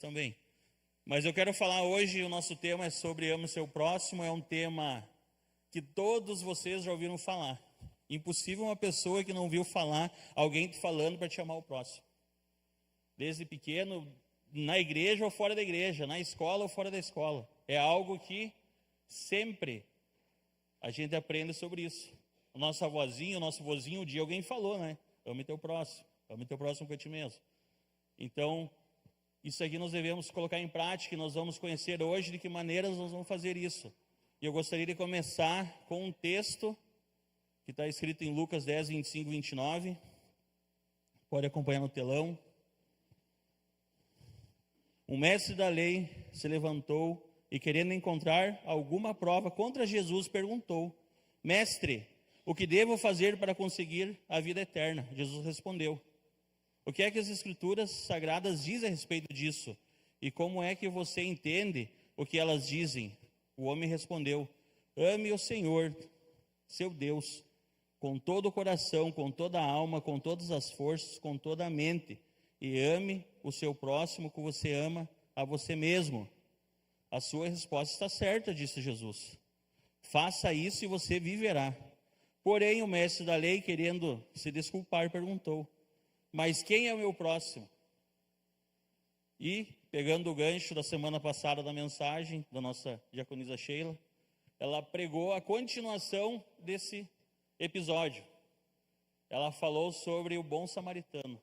Também. Mas eu quero falar hoje, o nosso tema é sobre ame o seu próximo, é um tema que todos vocês já ouviram falar. Impossível uma pessoa que não viu falar, alguém te falando para te amar o próximo. Desde pequeno, na igreja ou fora da igreja, na escola ou fora da escola. É algo que sempre a gente aprende sobre isso. O nosso avózinho, o nosso vozinho, um dia alguém falou, né? Ame teu próximo para ti mesmo. Então, isso aqui nós devemos colocar em prática e nós vamos conhecer hoje de que maneiras nós vamos fazer isso. E eu gostaria de começar com um texto que está escrito em Lucas 10, 25 e 29. Pode acompanhar no telão. Um mestre da lei se levantou e, querendo encontrar alguma prova contra Jesus, perguntou: Mestre, o que devo fazer para conseguir a vida eterna? Jesus respondeu: o que é que as Escrituras Sagradas dizem a respeito disso? E como é que você entende o que elas dizem? O homem respondeu: ame o Senhor, seu Deus, com todo o coração, com toda a alma, com todas as forças, com toda a mente. E ame o seu próximo como você ama a você mesmo. A sua resposta está certa, disse Jesus. Faça isso e você viverá. Porém, o mestre da lei, querendo se desculpar, perguntou: mas quem é o meu próximo? E, pegando o gancho da semana passada da mensagem da nossa diaconisa Sheila, ela pregou a continuação desse episódio. Ela falou sobre o bom samaritano,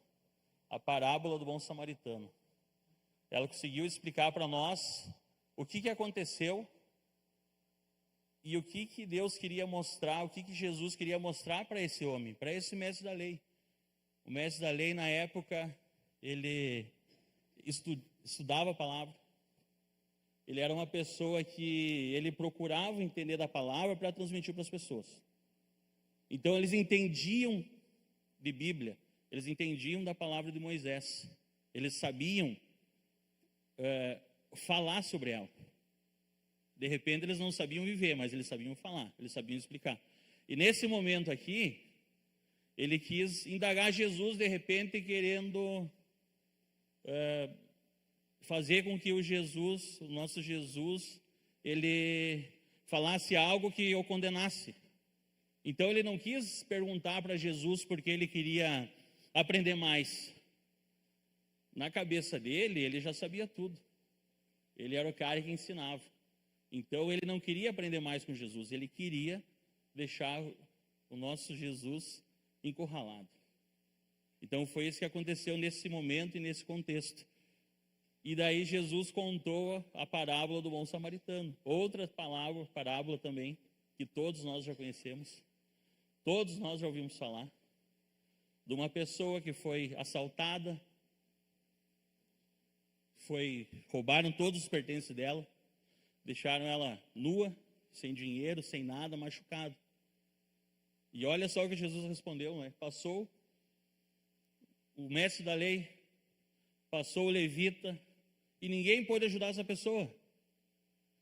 a parábola do bom samaritano. Ela conseguiu explicar para nós o que aconteceu e o que Deus queria mostrar, o que Jesus queria mostrar para esse homem, para esse mestre da lei. O mestre da lei, na época, ele estudava a palavra. Ele era uma pessoa que ele procurava entender da palavra para transmitir para as pessoas. Então, eles entendiam de Bíblia, eles entendiam da palavra de Moisés. Eles sabiam falar sobre ela. De repente, eles não sabiam viver, mas eles sabiam falar, eles sabiam explicar. E nesse momento aqui, ele quis indagar Jesus, de repente, querendo fazer com que o nosso Jesus, ele falasse algo que o condenasse. Então, ele não quis perguntar para Jesus porque ele queria aprender mais. Na cabeça dele, ele já sabia tudo. Ele era o cara que ensinava. Então, ele não queria aprender mais com Jesus, ele queria deixar o nosso Jesus encurralado. Então foi isso que aconteceu nesse momento e nesse contexto. E daí Jesus contou a parábola do bom samaritano. Outra parábola também, que todos nós já conhecemos. Todos nós já ouvimos falar. De uma pessoa que foi assaltada. Roubaram todos os pertences dela. Deixaram ela nua, sem dinheiro, sem nada, machucada. E olha só o que Jesus respondeu, né? Passou o mestre da lei, passou o levita, e ninguém pôde ajudar essa pessoa.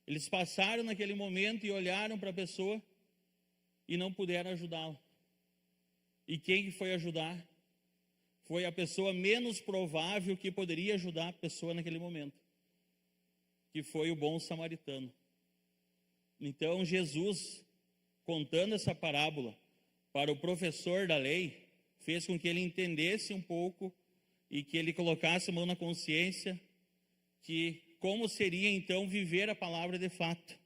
Eles passaram naquele momento e olharam para a pessoa e não puderam ajudá-la. E quem foi ajudar? Foi a pessoa menos provável que poderia ajudar a pessoa naquele momento, que foi o bom samaritano. Então Jesus, contando essa parábola para o professor da lei, fez com que ele entendesse um pouco e que ele colocasse a mão na consciência que como seria então viver a palavra de fato.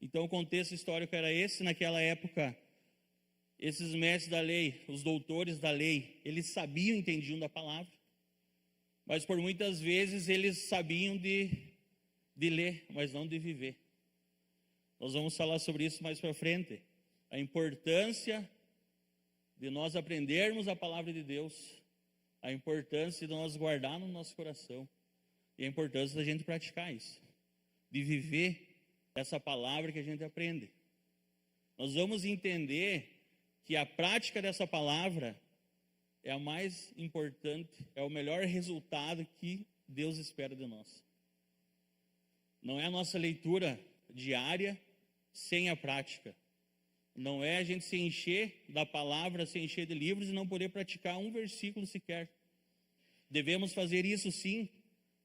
Então o contexto histórico era esse. Naquela época, esses mestres da lei, os doutores da lei, eles sabiam e entendiam da palavra, mas por muitas vezes eles sabiam de ler, mas não de viver. Nós vamos falar sobre isso mais para frente. A importância de nós aprendermos a palavra de Deus, a importância de nós guardar no nosso coração e a importância da gente praticar isso, de viver essa palavra que a gente aprende. Nós vamos entender que a prática dessa palavra é a mais importante, é o melhor resultado que Deus espera de nós. Não é a nossa leitura diária sem a prática. Não é a gente se encher da palavra, se encher de livros e não poder praticar um versículo sequer. Devemos fazer isso sim,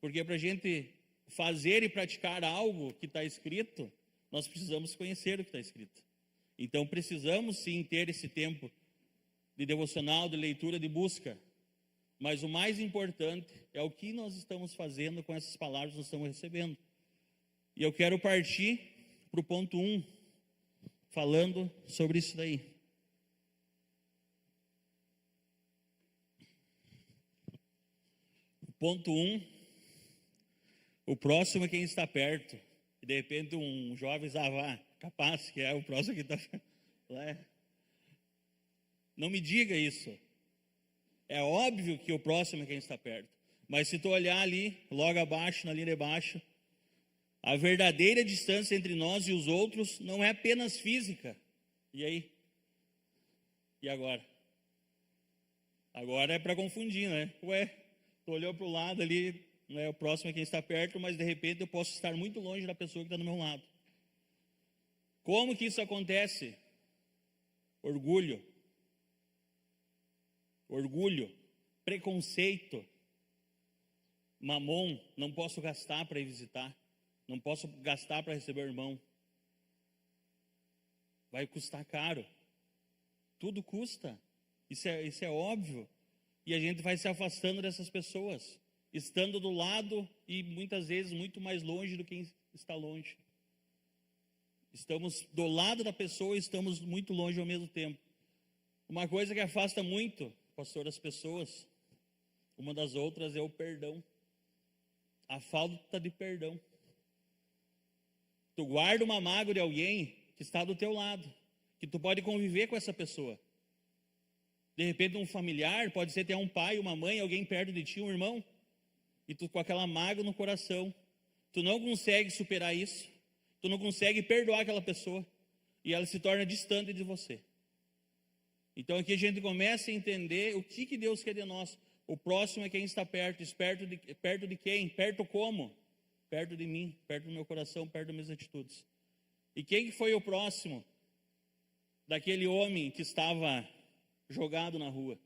Porque para a gente fazer e praticar algo que está escrito, nós precisamos conhecer o que está escrito. Então precisamos sim ter esse tempo de devocional, de leitura, de busca. Mas o mais importante é o que nós estamos fazendo com essas palavras que nós estamos recebendo. E eu quero partir para o ponto 1, falando sobre isso daí. Ponto 1, o próximo é quem está perto. E de repente um jovem zavá, capaz, que é o próximo que está... Não me diga isso. É óbvio que o próximo é quem está perto. Mas se tu olhar ali, logo abaixo, na linha de baixo, a verdadeira distância entre nós e os outros não é apenas física. E aí? E agora? Agora é para confundir, né? Tu olhou para o lado ali, né, o próximo é quem está perto, mas de repente eu posso estar muito longe da pessoa que está do meu lado. Como que isso acontece? Orgulho, preconceito, mamon, não posso gastar para ir visitar, não posso gastar para receber o irmão. Vai custar caro, tudo custa, isso é óbvio. E a gente vai se afastando dessas pessoas, estando do lado e muitas vezes muito mais longe do que está longe. Estamos do lado da pessoa e estamos muito longe ao mesmo tempo. Uma coisa que afasta muito, pastor, as pessoas, uma das outras é o perdão. A falta de perdão. Tu guarda uma mágoa de alguém que está do teu lado, que tu pode conviver com essa pessoa. De repente um familiar, pode ser até um pai, uma mãe, alguém perto de ti, um irmão, e tu com aquela mágoa no coração, tu não consegue superar isso, tu não consegue perdoar aquela pessoa, e ela se torna distante de você. Então aqui a gente começa a entender o que Deus quer de nós. O próximo é quem está perto. Perto de quem? Perto como? Perto de mim, perto do meu coração, perto das minhas atitudes. E quem foi o próximo daquele homem que estava jogado na rua?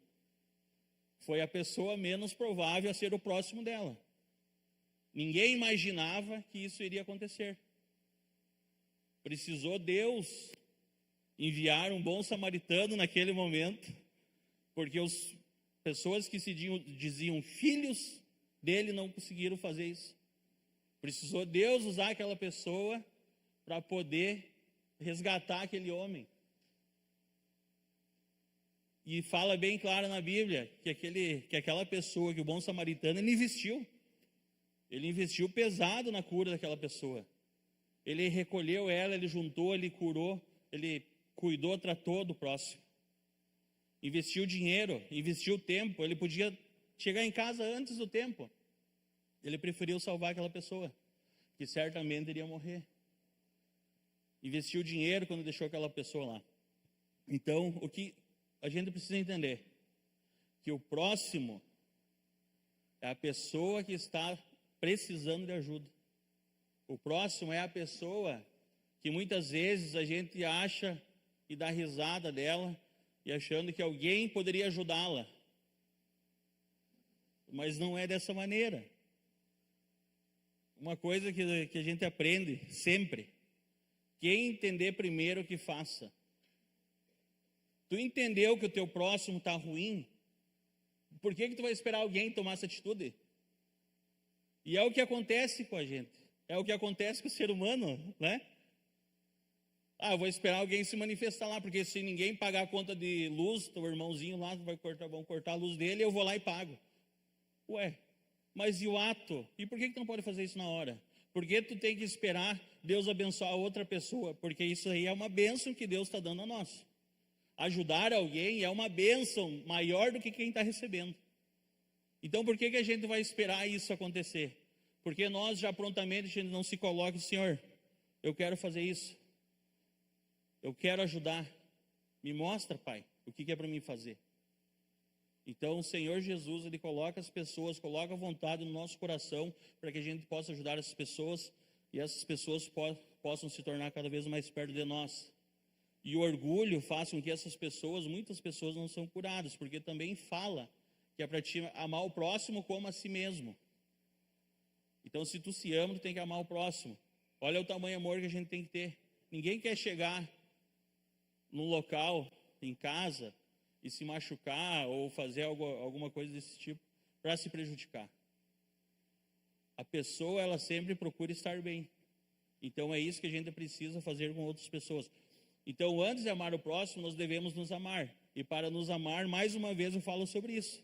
Foi a pessoa menos provável a ser o próximo dela. Ninguém imaginava que isso iria acontecer. Precisou Deus enviar um bom samaritano naquele momento, porque as pessoas que se diziam filhos dele não conseguiram fazer isso. Precisou Deus usar aquela pessoa para poder resgatar aquele homem. E fala bem claro na Bíblia que aquela pessoa, que o bom samaritano, ele investiu pesado na cura daquela pessoa. Ele recolheu ela, ele juntou, ele curou, ele cuidou, tratou do próximo. Investiu dinheiro, investiu tempo. Ele podia chegar em casa antes do tempo. Ele preferiu salvar aquela pessoa, que certamente iria morrer. Investiu dinheiro quando deixou aquela pessoa lá. Então, o que a gente precisa entender? Que o próximo é a pessoa que está precisando de ajuda. O próximo é a pessoa que muitas vezes a gente acha e dá risada dela, e achando que alguém poderia ajudá-la. Mas não é dessa maneira. Uma coisa que a gente aprende sempre: quem entender primeiro, que faça. Tu entendeu que o teu próximo está ruim, por que tu vai esperar alguém tomar essa atitude? E é o que acontece com a gente, é o que acontece com o ser humano, né? Eu vou esperar alguém se manifestar lá, porque se ninguém pagar a conta de luz, teu irmãozinho lá vão cortar a luz dele, eu vou lá e pago. Mas e o ato? E por que tu não pode fazer isso na hora? Por que tu tem que esperar Deus abençoar outra pessoa? Porque isso aí é uma bênção que Deus está dando a nós. Ajudar alguém é uma bênção maior do que quem está recebendo. Então por que a gente vai esperar isso acontecer? Porque nós já prontamente a gente não se coloca: Senhor, eu quero fazer isso. Eu quero ajudar. Me mostra, Pai, o que é para mim fazer. Então o Senhor Jesus, Ele coloca as pessoas, coloca a vontade no nosso coração para que a gente possa ajudar essas pessoas e essas pessoas possam se tornar cada vez mais perto de nós. E o orgulho faz com que muitas pessoas não são curadas, porque também fala que é para ti amar o próximo como a si mesmo. Então, se tu se ama, tu tem que amar o próximo. Olha o tamanho de amor que a gente tem que ter. Ninguém quer chegar num local, em casa, e se machucar ou fazer alguma coisa desse tipo para se prejudicar. A pessoa, ela sempre procura estar bem. Então, é isso que a gente precisa fazer com outras pessoas. Então, antes de amar o próximo, nós devemos nos amar. E para nos amar, mais uma vez eu falo sobre isso.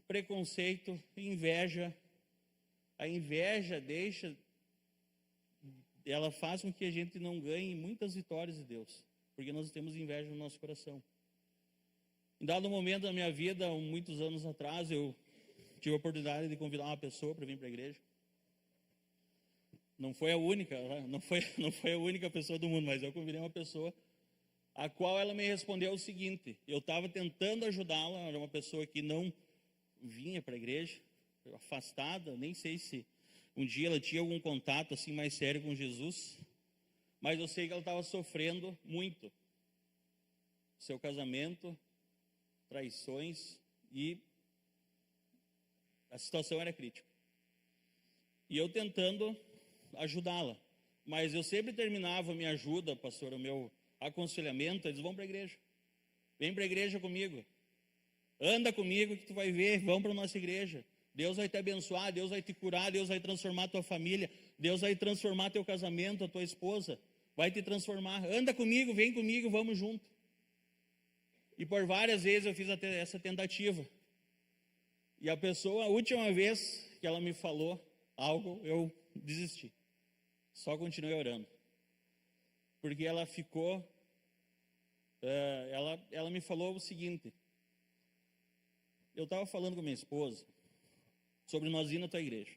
Preconceito, inveja. A inveja ela faz com que a gente não ganhe muitas vitórias de Deus. Porque nós temos inveja no nosso coração. Em dado momento da minha vida, muitos anos atrás, eu tive a oportunidade de convidar uma pessoa para vir para a igreja. Não foi a única, não foi a única pessoa do mundo, mas eu convidei uma pessoa, a qual ela me respondeu o seguinte: eu estava tentando ajudá-la, era uma pessoa que não vinha para a igreja, afastada, nem sei se um dia ela tinha algum contato assim mais sério com Jesus, mas eu sei que ela estava sofrendo muito. Seu casamento, traições, e a situação era crítica. E eu tentando ajudá-la, mas eu sempre terminava a minha ajuda, pastor, o meu aconselhamento, eles vão para a igreja, vem para a igreja comigo, anda comigo que tu vai ver, vão para a nossa igreja, Deus vai te abençoar, Deus vai te curar, Deus vai transformar a tua família, Deus vai transformar teu casamento, a tua esposa, vai te transformar, anda comigo, vem comigo, vamos junto. E por várias vezes eu fiz até essa tentativa, e a pessoa, a última vez que ela me falou algo, eu desisti. Só continuei orando. Porque ela ficou... ela me falou o seguinte. Eu estava falando com minha esposa sobre nós ir na tua igreja.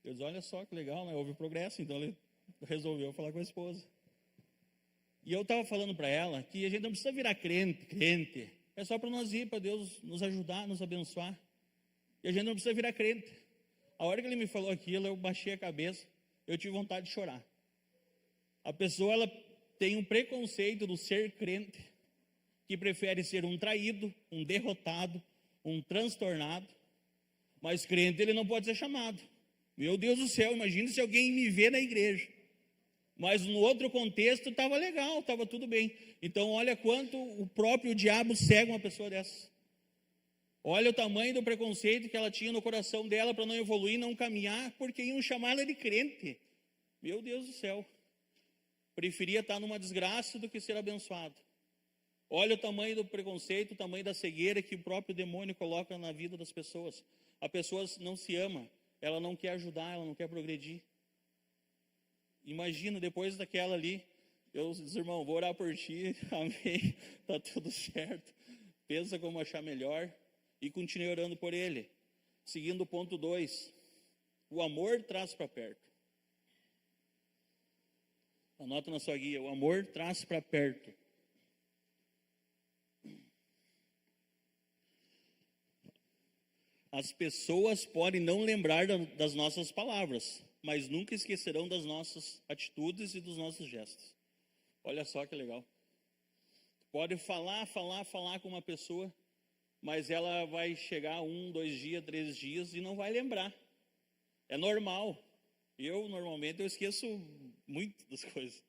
Eu disse, olha só que legal, né? Houve progresso, então ele resolveu falar com a esposa. E eu estava falando para ela que a gente não precisa virar crente. É só para nós ir, para Deus nos ajudar, nos abençoar. E a gente não precisa virar crente. A hora que ele me falou aquilo, eu baixei a cabeça, eu tive vontade de chorar. A pessoa, ela tem um preconceito do ser crente, que prefere ser um traído, um derrotado, um transtornado. Mas crente, ele não pode ser chamado. Meu Deus do céu, imagina se alguém me vê na igreja. Mas no outro contexto estava legal, estava tudo bem. Então olha quanto o próprio diabo cega uma pessoa dessa. Olha o tamanho do preconceito que ela tinha no coração dela para não evoluir, não caminhar, porque iam chamar ela de crente. Meu Deus do céu. Preferia estar numa desgraça do que ser abençoado. Olha o tamanho do preconceito, o tamanho da cegueira que o próprio demônio coloca na vida das pessoas. A pessoa não se ama, ela não quer ajudar, ela não quer progredir. Imagina, depois daquela ali, eu disse, irmão, vou orar por ti, amém, está tudo certo. Pensa como achar melhor. E continuei orando por ele. Seguindo o ponto 2. O amor traz para perto. Anota na sua guia. O amor traz para perto. As pessoas podem não lembrar das nossas palavras, mas nunca esquecerão das nossas atitudes e dos nossos gestos. Olha só que legal. Pode falar com uma pessoa, mas ela vai chegar 1, 2 dias, 3 dias e não vai lembrar. É normal. Normalmente, eu esqueço muito das coisas.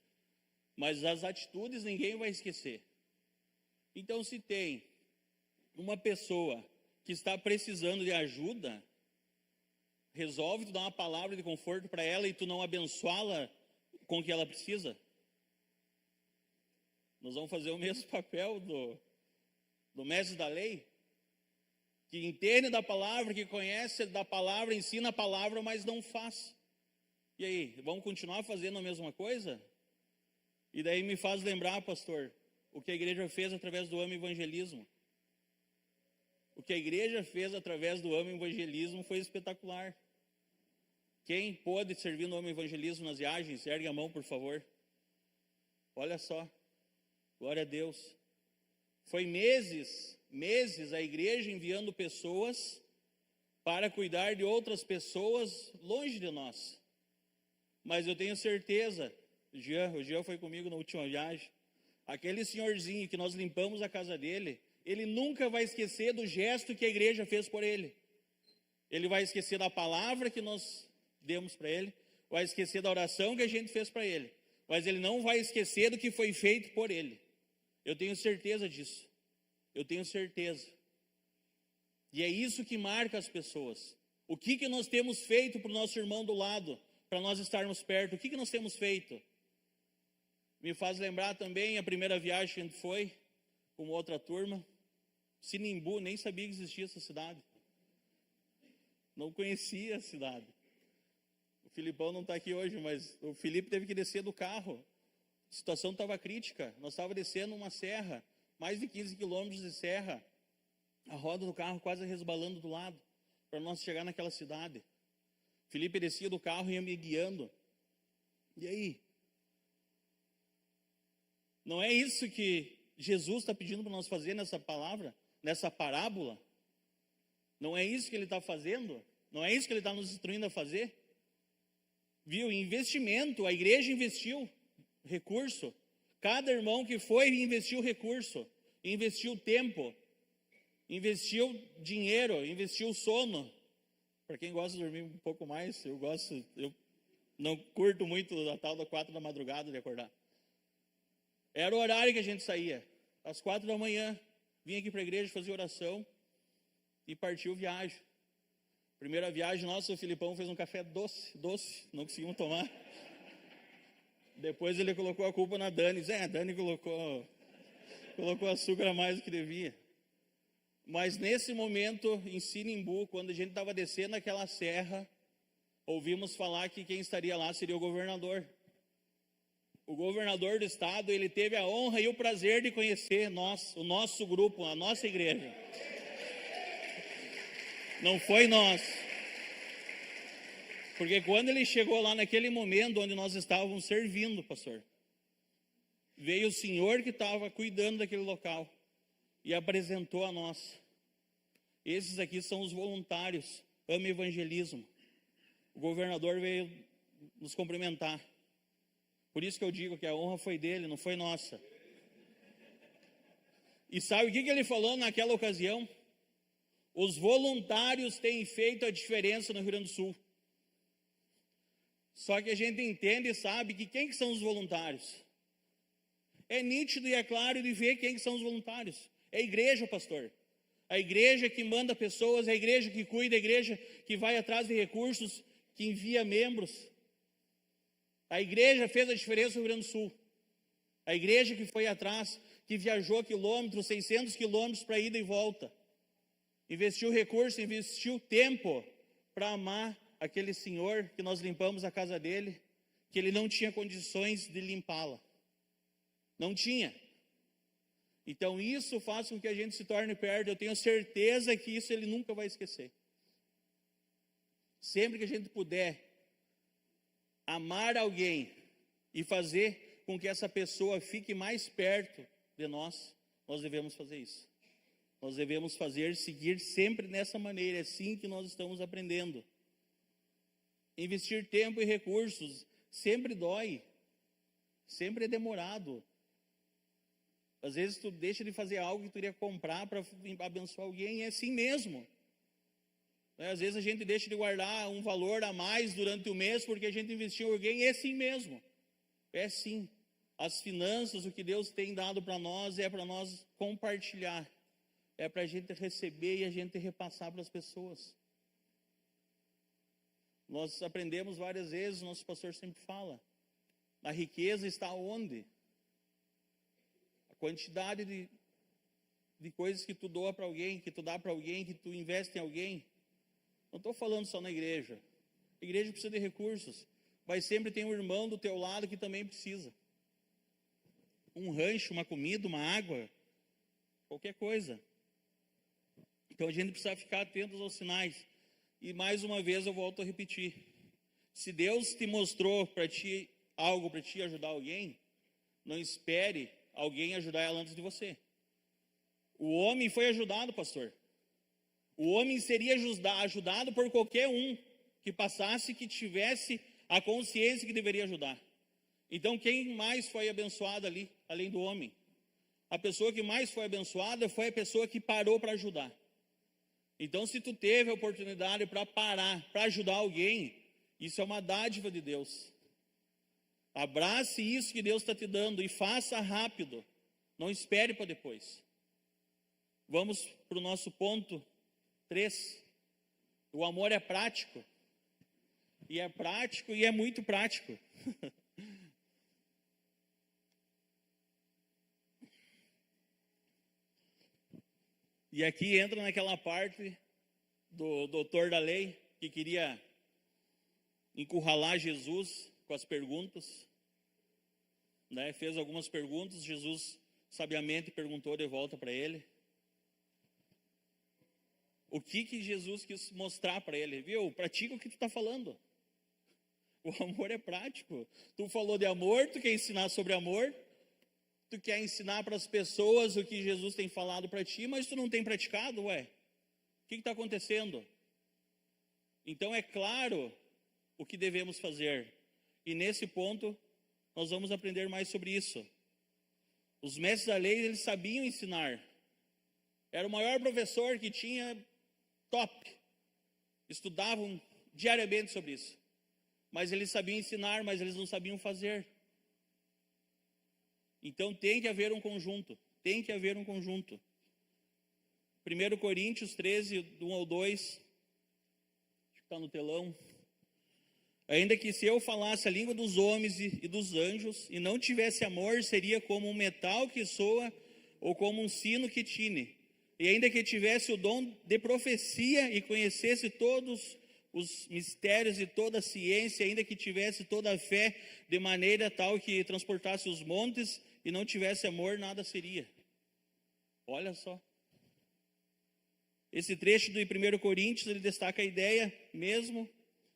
Mas as atitudes ninguém vai esquecer. Então, se tem uma pessoa que está precisando de ajuda, resolve tu dar uma palavra de conforto para ela e tu não abençoá-la com o que ela precisa? Nós vamos fazer o mesmo papel do mestre da lei, que entende da palavra, que conhece da palavra, ensina a palavra, mas não faz. E aí, vamos continuar fazendo a mesma coisa? E daí me faz lembrar, pastor, o que a igreja fez através do Amo Evangelismo. O que a igreja fez através do Amo Evangelismo foi espetacular. Quem pôde servir no Amo Evangelismo nas viagens, ergue a mão, por favor. Olha só, glória a Deus. Foi meses a igreja enviando pessoas para cuidar de outras pessoas longe de nós. Mas eu tenho certeza, o Jean foi comigo na última viagem, aquele senhorzinho que nós limpamos a casa dele, ele nunca vai esquecer do gesto que a igreja fez por ele. Ele vai esquecer da palavra que nós demos para ele, vai esquecer da oração que a gente fez para ele, mas ele não vai esquecer do que foi feito por ele. Eu tenho certeza disso. Eu tenho certeza. E é isso que marca as pessoas. O que nós temos feito para o nosso irmão do lado, para nós estarmos perto? O que nós temos feito? Me faz lembrar também a primeira viagem que a gente foi com uma outra turma. Sinimbu, nem sabia que existia essa cidade. Não conhecia a cidade. O Filipão não está aqui hoje, mas o Felipe teve que descer do carro. A situação estava crítica. Nós estávamos descendo uma serra, mais de 15 quilômetros de serra. A roda do carro quase resbalando do lado, para nós chegar naquela cidade. Felipe descia do carro e ia me guiando. E aí? Não é isso que Jesus está pedindo para nós fazer nessa palavra, nessa parábola? Não é isso que ele está fazendo? Não é isso que ele está nos instruindo a fazer? Viu? Investimento, a igreja investiu recurso. Cada irmão que foi investiu recurso, investiu tempo, investiu dinheiro, investiu sono. Para quem gosta de dormir um pouco mais, eu não curto muito a tal da 4 da madrugada de acordar. Era o horário que a gente saía, às 4 da manhã, vinha aqui para a igreja, fazia oração e partiu viagem. Primeira viagem nossa, o Filipão fez um café doce, não conseguimos tomar. Depois ele colocou a culpa na Dani, a Dani colocou açúcar a mais do que devia. Mas nesse momento, em Sinimbu, quando a gente estava descendo aquela serra, ouvimos falar que quem estaria lá seria o governador. O governador do estado, ele teve a honra e o prazer de conhecer o nosso grupo, a nossa igreja. Não foi nós. Porque quando ele chegou lá naquele momento onde nós estávamos servindo, pastor, veio o senhor que estava cuidando daquele local e apresentou a nós. Esses aqui são os voluntários, Ama Evangelismo. O governador veio nos cumprimentar. Por isso que eu digo que a honra foi dele, não foi nossa. E sabe o que ele falou naquela ocasião? Os voluntários têm feito a diferença no Rio Grande do Sul. Só que a gente entende e sabe que quem que são os voluntários? É nítido e é claro de ver quem que são os voluntários. É a igreja, pastor. A igreja que manda pessoas, a igreja que cuida, a igreja que vai atrás de recursos, que envia membros. A igreja fez a diferença no Rio Grande do Sul. A igreja que foi atrás, que viajou quilômetros, 600 quilômetros para ida e volta. Investiu recurso, investiu tempo para amar aquele senhor que nós limpamos a casa dele, que ele não tinha condições de limpá-la. Não tinha. Então isso faz com que a gente se torne perto. Eu tenho certeza que isso ele nunca vai esquecer. Sempre que a gente puder amar alguém e fazer com que essa pessoa fique mais perto de nós, nós devemos fazer isso. Nós devemos seguir sempre nessa maneira, é assim que nós estamos aprendendo. Investir tempo e recursos sempre dói, sempre é demorado. Às vezes tu deixa de fazer algo que tu iria comprar para abençoar alguém, é assim mesmo. Às vezes a gente deixa de guardar um valor a mais durante o mês porque a gente investiu em alguém, é assim mesmo. É assim. As finanças, o que Deus tem dado para nós é para nós compartilhar. É para a gente receber e a gente repassar para as pessoas. Nós aprendemos várias vezes, nosso pastor sempre fala, a riqueza está onde? A quantidade de coisas que tu doa para alguém, que tu dá para alguém, que tu investe em alguém. Não estou falando só na igreja. A igreja precisa de recursos, mas sempre tem um irmão do teu lado que também precisa. Um rancho, uma comida, uma água, qualquer coisa. Então a gente precisa ficar atentos aos sinais. E mais uma vez eu volto a repetir. Se Deus te mostrou para ti algo para te ajudar alguém, não espere alguém ajudar ela antes de você. O homem foi ajudado, pastor. O homem seria ajudado por qualquer um que passasse, que tivesse a consciência que deveria ajudar. Então quem mais foi abençoado ali, além do homem? A pessoa que mais foi abençoada foi a pessoa que parou para ajudar. Então, se tu teve a oportunidade para parar, para ajudar alguém, isso é uma dádiva de Deus. Abrace isso que Deus está te dando e faça rápido. Não espere para depois. Vamos para o nosso ponto 3. O amor é prático. E é prático e é muito prático. E aqui entra naquela parte do doutor da lei que queria encurralar Jesus com as perguntas, né? Fez algumas perguntas, Jesus sabiamente perguntou de volta para ele. O que Jesus quis mostrar para ele? Viu? Pratica o que tu está falando. O amor é prático. Tu falou de amor, tu quer ensinar sobre amor, tu quer ensinar para as pessoas o que Jesus tem falado para ti, mas tu não tem praticado, ué. O que está acontecendo? Então é claro o que devemos fazer. E nesse ponto, nós vamos aprender mais sobre isso. Os mestres da lei, eles sabiam ensinar. Era o maior professor que tinha, top. Estudavam diariamente sobre isso. Mas eles sabiam ensinar, mas eles não sabiam fazer. Então tem que haver um conjunto. Tem que haver um conjunto. 1 Coríntios 13, do 1 ao 2. Acho que está no telão. Ainda que se eu falasse a língua dos homens e dos anjos, e não tivesse amor, seria como um metal que soa, ou como um sino que tine. E ainda que tivesse o dom de profecia e conhecesse todos os mistérios e toda a ciência, ainda que tivesse toda a fé, de maneira tal que transportasse os montes, e não tivesse amor, nada seria. Olha só. Esse trecho do 1 Coríntios, ele destaca a ideia mesmo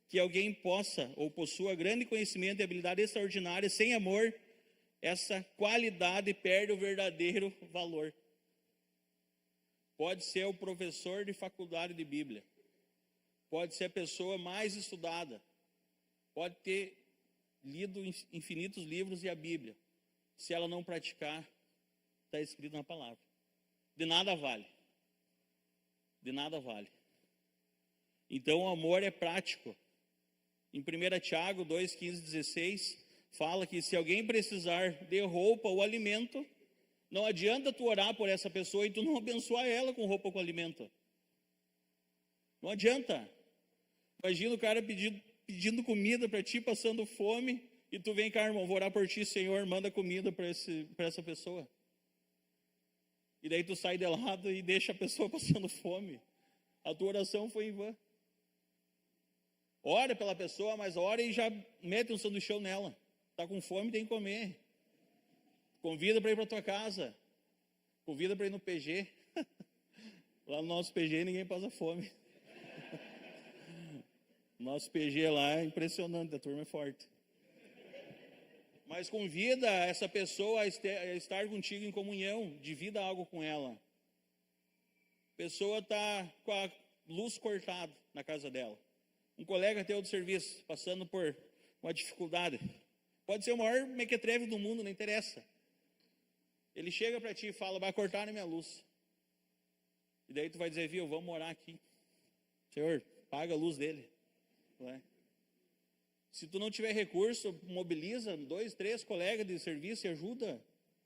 que alguém possa ou possua grande conhecimento e habilidade extraordinária, sem amor, essa qualidade perde o verdadeiro valor. Pode ser o professor de faculdade de Bíblia, pode ser a pessoa mais estudada, pode ter lido infinitos livros e a Bíblia. Se ela não praticar, está escrito na palavra. De nada vale. De nada vale. Então o amor é prático. Em 1 Tiago 2, 15, 16, fala que se alguém precisar de roupa ou alimento, não adianta tu orar por essa pessoa e tu não abençoar ela com roupa ou com alimento. Não adianta. Imagina o cara pedindo comida para ti, passando fome, e tu vem cá, irmão, vou orar por ti, Senhor, manda comida para essa pessoa. E daí tu sai de lado e deixa a pessoa passando fome. A tua oração foi em vão. Ora pela pessoa, mas ora e já mete um sanduichão nela. Está com fome, tem que comer. Convida para ir para tua casa. Convida para ir no PG. Lá no nosso PG ninguém passa fome. Nosso PG lá é impressionante, a turma é forte. Mas convida essa pessoa a estar contigo em comunhão, divida algo com ela. A pessoa está com a luz cortada na casa dela. Um colega teu do serviço, passando por uma dificuldade. Pode ser o maior mequetrefe do mundo, não interessa. Ele chega para ti e fala, vai cortar na minha luz. E daí tu vai dizer, viu, vamos morar aqui. Senhor, paga a luz dele. Não é? Se tu não tiver recurso, mobiliza 2, 3 colegas de serviço e ajuda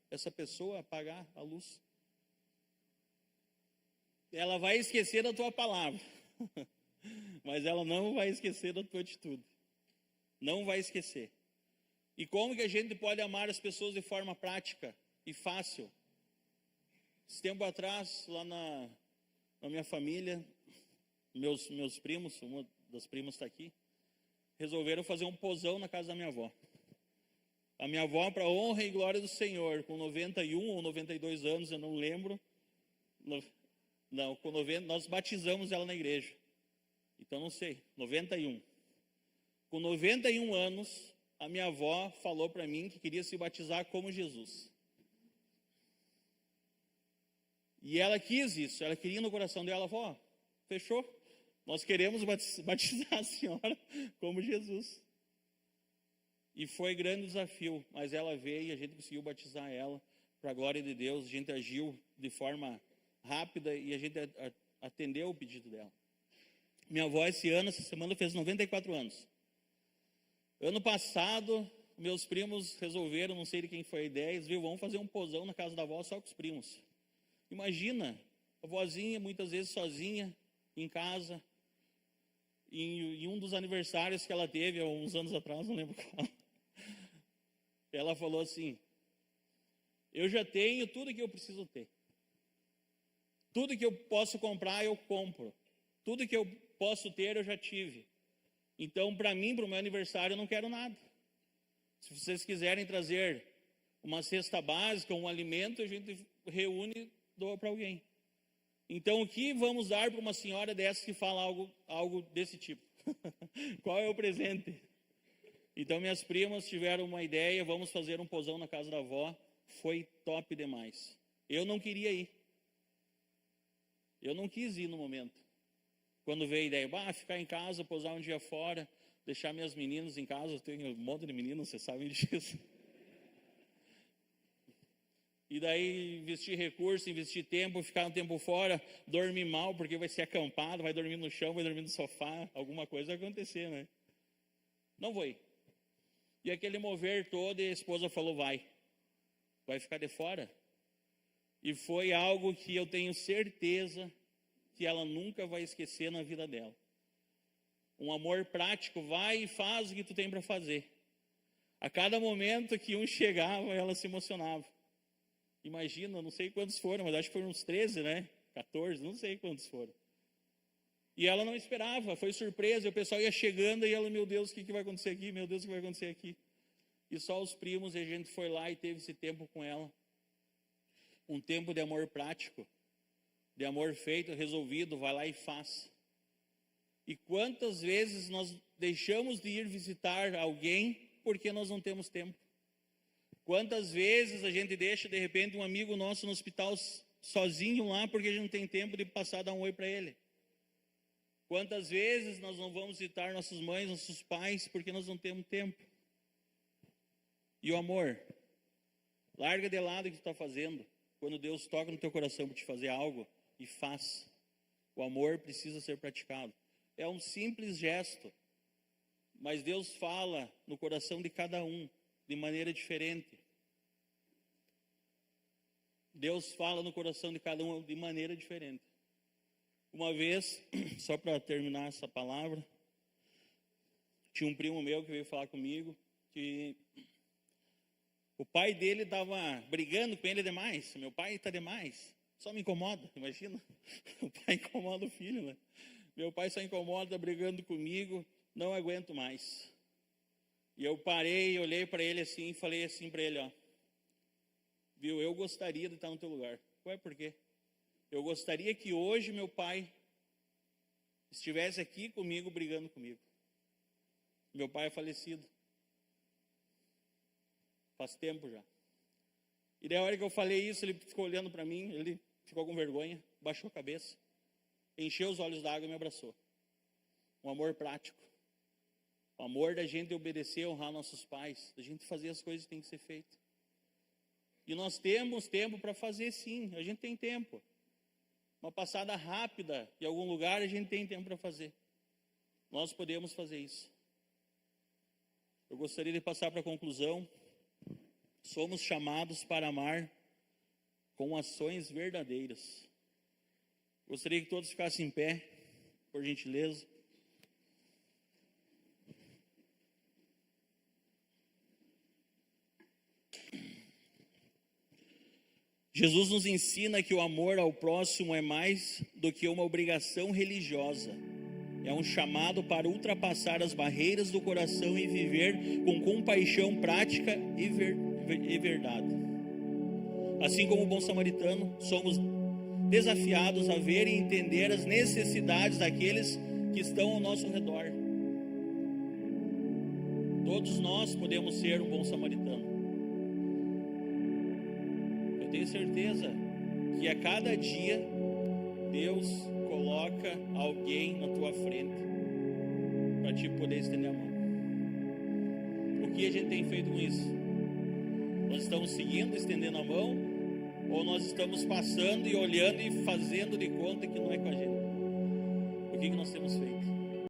essa pessoa a pagar a luz. Ela vai esquecer da tua palavra, mas ela não vai esquecer da tua atitude. Não vai esquecer. E como que a gente pode amar as pessoas de forma prática e fácil? Esse tempo atrás, lá na minha família, meus primos, uma das primas está aqui, resolveram fazer um posão na casa da minha avó. A minha avó, para a honra e glória do Senhor, com 91 ou 92 anos, eu não lembro. Não, com 90, nós batizamos ela na igreja. Então não sei, 91. Com 91 anos, a minha avó falou para mim que queria se batizar como Jesus. E ela quis isso, ela queria no coração dela, avó, fechou? Nós queremos batizar a senhora como Jesus. E foi grande desafio, mas ela veio e a gente conseguiu batizar ela para a glória de Deus. A gente agiu de forma rápida e a gente atendeu o pedido dela. Minha avó essa semana fez 94 anos. Ano passado, meus primos resolveram, não sei de quem foi a ideia, viu, vamos fazer um pozão na casa da avó só com os primos. Imagina, a vozinha muitas vezes sozinha, em casa, em um dos aniversários que ela teve, há uns anos atrás, não lembro qual, ela falou assim, eu já tenho tudo que eu preciso ter. Tudo que eu posso comprar, eu compro. Tudo que eu posso ter, eu já tive. Então, para mim, para o meu aniversário, eu não quero nada. Se vocês quiserem trazer uma cesta básica, um alimento, a gente reúne e doa para alguém. Então, o que vamos dar para uma senhora dessa que fala algo desse tipo? Qual é o presente? Então, minhas primas tiveram uma ideia, vamos fazer um pozão na casa da avó. Foi top demais. Eu não queria ir. Eu não quis ir no momento. Quando veio a ideia, ficar em casa, pousar um dia fora, deixar minhas meninas em casa, eu tenho um monte de meninas, vocês sabem disso. E daí investir recurso, investir tempo, ficar um tempo fora, dormir mal, porque vai ser acampado, vai dormir no chão, vai dormir no sofá, alguma coisa vai acontecer, né? Não vou ir. E aquele mover todo, e a esposa falou, vai ficar de fora. E foi algo que eu tenho certeza que ela nunca vai esquecer na vida dela. Um amor prático, vai e faz o que tu tem para fazer. A cada momento que um chegava, ela se emocionava. Imagina, não sei quantos foram, mas acho que foram uns 13, né? 14, não sei quantos foram. E ela não esperava, foi surpresa, o pessoal ia chegando e ela, meu Deus, o que vai acontecer aqui? Meu Deus, o que vai acontecer aqui? E só os primos, e a gente foi lá e teve esse tempo com ela. Um tempo de amor prático, de amor feito, resolvido, vai lá e faz. E quantas vezes nós deixamos de ir visitar alguém porque nós não temos tempo? Quantas vezes a gente deixa, de repente, um amigo nosso no hospital sozinho lá porque a gente não tem tempo de passar a dar um oi para ele? Quantas vezes nós não vamos visitar nossas mães, nossos pais porque nós não temos tempo? E o amor? Larga de lado o que tu está fazendo. Quando Deus toca no teu coração para te fazer algo, e faz. O amor precisa ser praticado. É um simples gesto, mas Deus fala no coração de cada um de maneira diferente. Deus fala no coração de cada um de maneira diferente. Uma vez, só para terminar essa palavra, tinha um primo meu que veio falar comigo que o pai dele estava brigando com ele demais. Meu pai está demais. Só me incomoda, imagina. O pai incomoda o filho, né? Meu pai só incomoda brigando comigo, não aguento mais. E eu parei, olhei para ele assim e falei assim para ele, viu, eu gostaria de estar no teu lugar. Ué, por quê? Eu gostaria que hoje meu pai estivesse aqui comigo, brigando comigo. Meu pai é falecido. Faz tempo já. E da hora que eu falei isso, ele ficou olhando para mim, ele ficou com vergonha, baixou a cabeça, encheu os olhos d'água e me abraçou. Um amor prático. O amor da gente obedecer, honrar nossos pais, da gente fazer as coisas que tem que ser feito. E nós temos tempo para fazer, sim, a gente tem tempo. Uma passada rápida em algum lugar, a gente tem tempo para fazer. Nós podemos fazer isso. Eu gostaria de passar para a conclusão. Somos chamados para amar com ações verdadeiras. Gostaria que todos ficassem em pé, por gentileza. Jesus nos ensina que o amor ao próximo é mais do que uma obrigação religiosa. É um chamado para ultrapassar as barreiras do coração e viver com compaixão prática e verdade. Assim como o bom samaritano, somos desafiados a ver e entender as necessidades daqueles que estão ao nosso redor. Todos nós podemos ser um bom samaritano. Eu tenho certeza que a cada dia Deus coloca alguém na tua frente para te poder estender a mão. O que a gente tem feito com isso? Nós estamos seguindo, estendendo a mão, Ou nós estamos passando e olhando e fazendo de conta que não é com a gente? O que nós temos feito?